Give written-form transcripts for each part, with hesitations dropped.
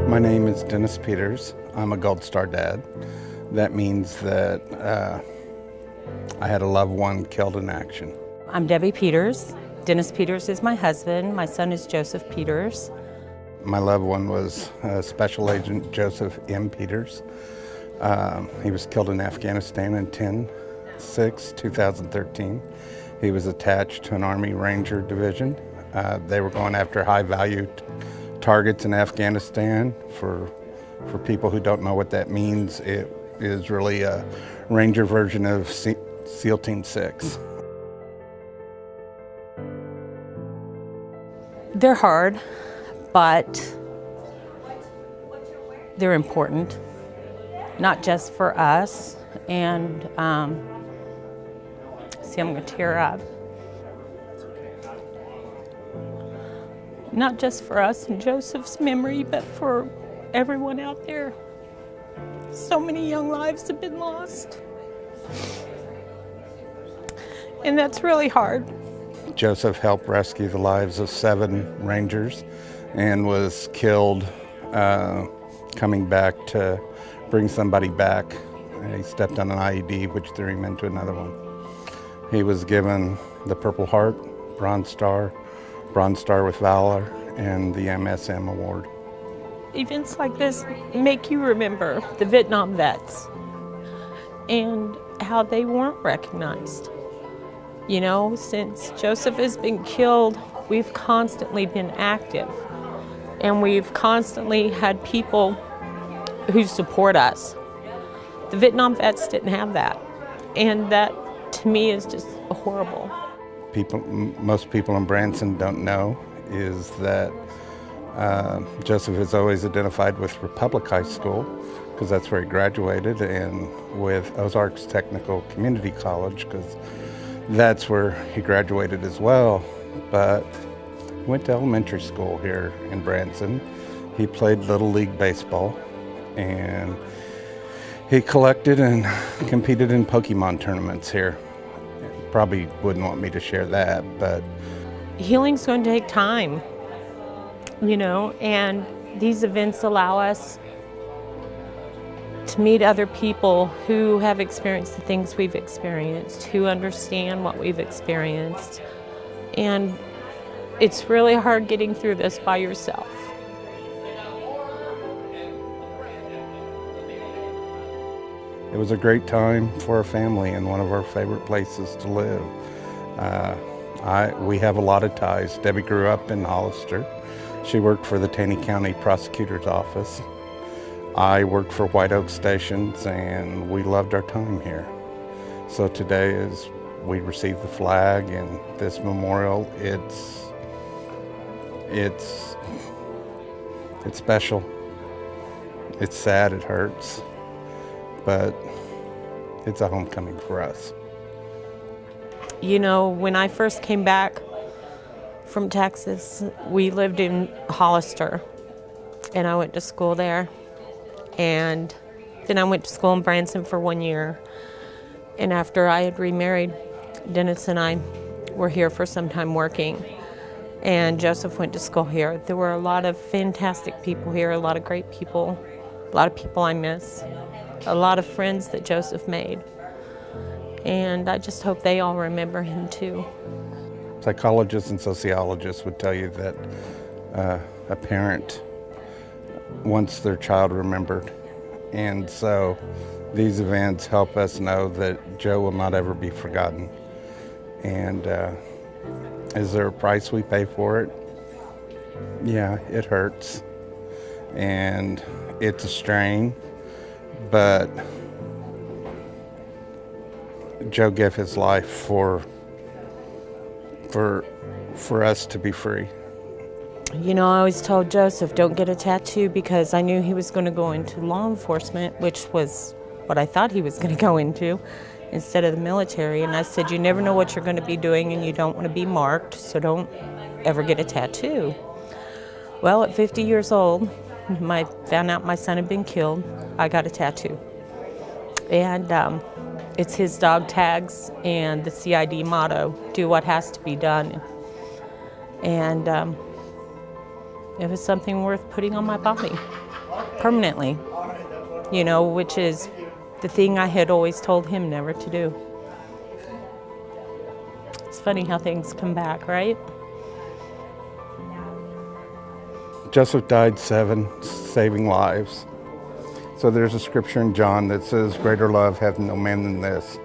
My name is Dennis Peters. I'm a Gold Star dad. That means that I had a loved one killed in action. I'm Debbie Peters. Dennis Peters is my husband. My son is Joseph Peters. My loved one was Special Agent Joseph M. Peters. He was killed in Afghanistan in 10/6/2013. He was attached to an Army Ranger division. They were going after high-value targets in Afghanistan. For people who don't know what that means, it is really a Ranger version of SEAL Team 6. They're hard, but they're important, not just for us. And see, I'm going to tear up. Not just for us and Joseph's memory, but for everyone out there. So many young lives have been lost. And that's really hard. Joseph helped rescue the lives of 7 Rangers and was killed coming back to bring somebody back. He stepped on an IED, which threw him into another one. He was given the Purple Heart, Bronze Star with Valor, and the MSM Award. Events like this make you remember the Vietnam vets and how they weren't recognized. You know, since Joseph has been killed, we've constantly been active, and we've constantly had people who support us. The Vietnam vets didn't have that, and that to me is just horrible. Most people in Branson don't know is that Joseph is always identified with Republic High School, because that's where he graduated, and with Ozarks Technical Community College, because that's where he graduated as well. But he went to elementary school here in Branson. He played Little League Baseball, and he collected and competed in Pokemon tournaments here. Probably wouldn't want me to share that, but Healing's going to take time, you know, and these events allow us to meet other people who have experienced the things we've experienced, who understand what we've experienced. And it's really hard getting through this by yourself. it was a great time for our family and one of our favorite places to live. We have a lot of ties. Debbie grew up in Hollister. She worked for the Taney County Prosecutor's Office. I worked for White Oak Stations, and we loved our time here. So today, as we receive the flag and this memorial, it's special. It's sad, it hurts, but it's a homecoming for us. You know, when I first came back from Texas, we lived in Hollister, and I went to school there. And then I went to school in Branson for 1 year. And after I had remarried, Dennis and I were here for some time working. And Joseph went to school here. There were a lot of fantastic people here, a lot of great people, a lot of people I miss, a lot of friends that Joseph made. And I just hope they all remember him too. Psychologists and sociologists would tell you that a parent wants their child remembered. And so these events help us know that Joe will not ever be forgotten. And is there a price we pay for it? Yeah, it hurts. And it's a strain, but Joe gave his life for us to be free. You know, I always told Joseph, don't get a tattoo, because I knew he was going to go into law enforcement, which was what I thought he was going to go into, instead of the military. And I said, you never know what you're going to be doing, and you don't want to be marked, so don't ever get a tattoo. Well, at 50 years old, I found out my son had been killed. I got a tattoo. And it's his dog tags and the CID motto, do what has to be done. And It was something worth putting on my body permanently, which is the thing I had always told him never to do. It's funny how things come back, right? Joseph died 7, saving lives. So there's a scripture in John that says, "Greater love hath no man than this,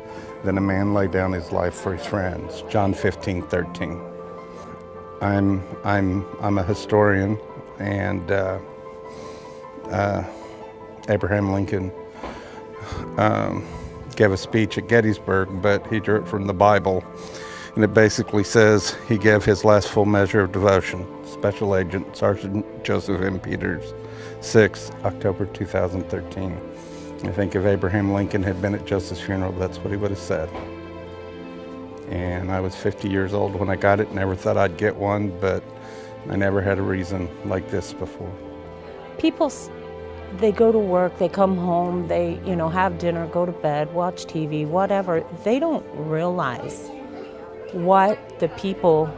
than a man lay down his life for his friends." John 15:13. I'm a historian, and Abraham Lincoln gave a speech at Gettysburg, but he drew it from the Bible, and it basically says he gave his last full measure of devotion. Special Agent Sergeant Joseph M. Peters, 6 October 2013. I think if Abraham Lincoln had been at Joseph's funeral, that's what he would have said. And I was 50 years old when I got it. Never thought I'd get one, but I never had a reason like this before. People, they go to work, they come home, they, have dinner, go to bed, watch TV, whatever. They don't realize what the people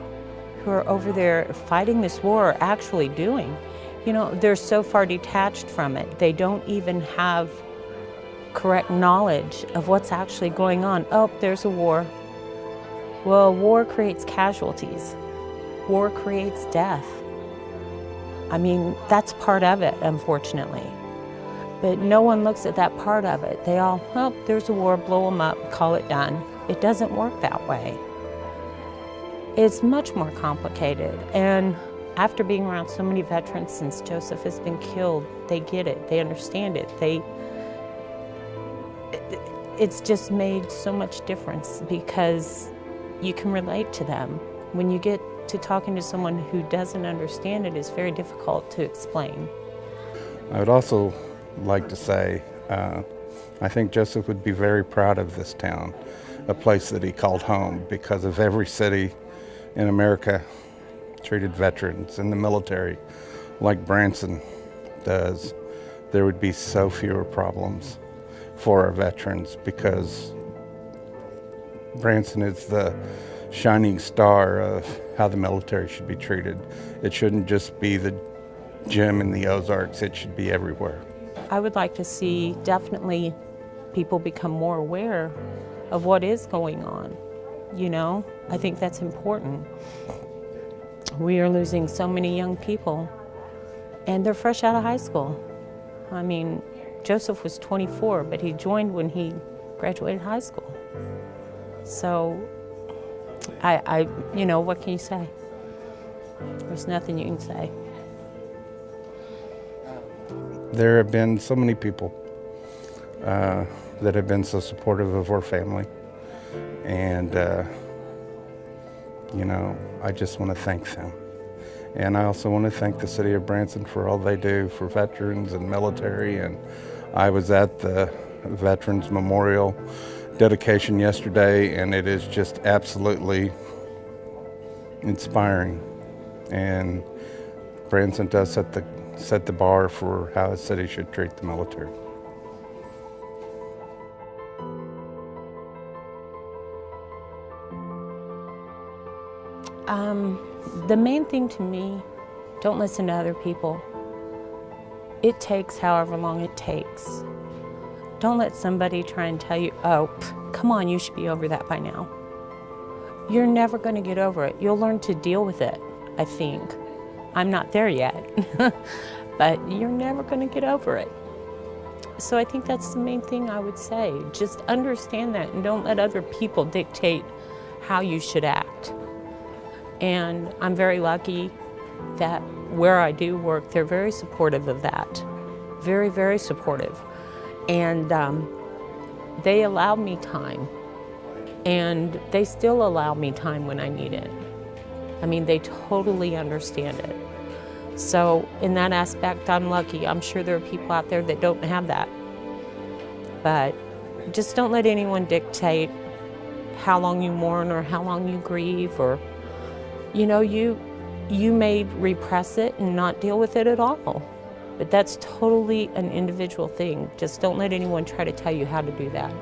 who are over there fighting this war are actually doing. They're so far detached from it. They don't even have correct knowledge of what's actually going on. Oh, there's a war. Well, war creates casualties. War creates death. That's part of it, unfortunately. But no one looks at that part of it. They all, oh, there's a war, blow them up, call it done. It doesn't work that way. It's much more complicated. And after being around so many veterans since Joseph has been killed, they get it, they understand it. It's just made so much difference because you can relate to them. When you get to talking to someone who doesn't understand it, it's very difficult to explain. I would also like to say, I think Joseph would be very proud of this town, a place that he called home, because if every city in America treated veterans in the military like Branson does, there would be so fewer problems for our veterans, because Branson is the shining star of how the military should be treated. It shouldn't just be the gym in the Ozarks, it should be everywhere. I would like to see definitely people become more aware of what is going on. I think that's important. We are losing so many young people, and they're fresh out of high school. Joseph was 24, but he joined when he graduated high school. So, what can you say? There's nothing you can say. There have been so many people that have been so supportive of our family, and I just want to thank them. And I also want to thank the city of Branson for all they do for veterans and military. And I was at the Veterans Memorial dedication yesterday, and it is just absolutely inspiring. And Branson does set the bar for how a city should treat the military. The main thing to me, don't listen to other people. It takes however long it takes. Don't let somebody try and tell you, oh, come on, you should be over that by now. You're never going to get over it. You'll learn to deal with it, I think. I'm not there yet, but you're never going to get over it. So I think that's the main thing I would say. Just understand that and don't let other people dictate how you should act. And I'm very lucky that where I do work, they're very supportive of that. Very, very supportive. And they allow me time. And they still allow me time when I need it. They totally understand it. So in that aspect, I'm lucky. I'm sure there are people out there that don't have that. But just don't let anyone dictate how long you mourn or how long you grieve, or, you may repress it and not deal with it at all. But that's totally an individual thing. Just don't let anyone try to tell you how to do that.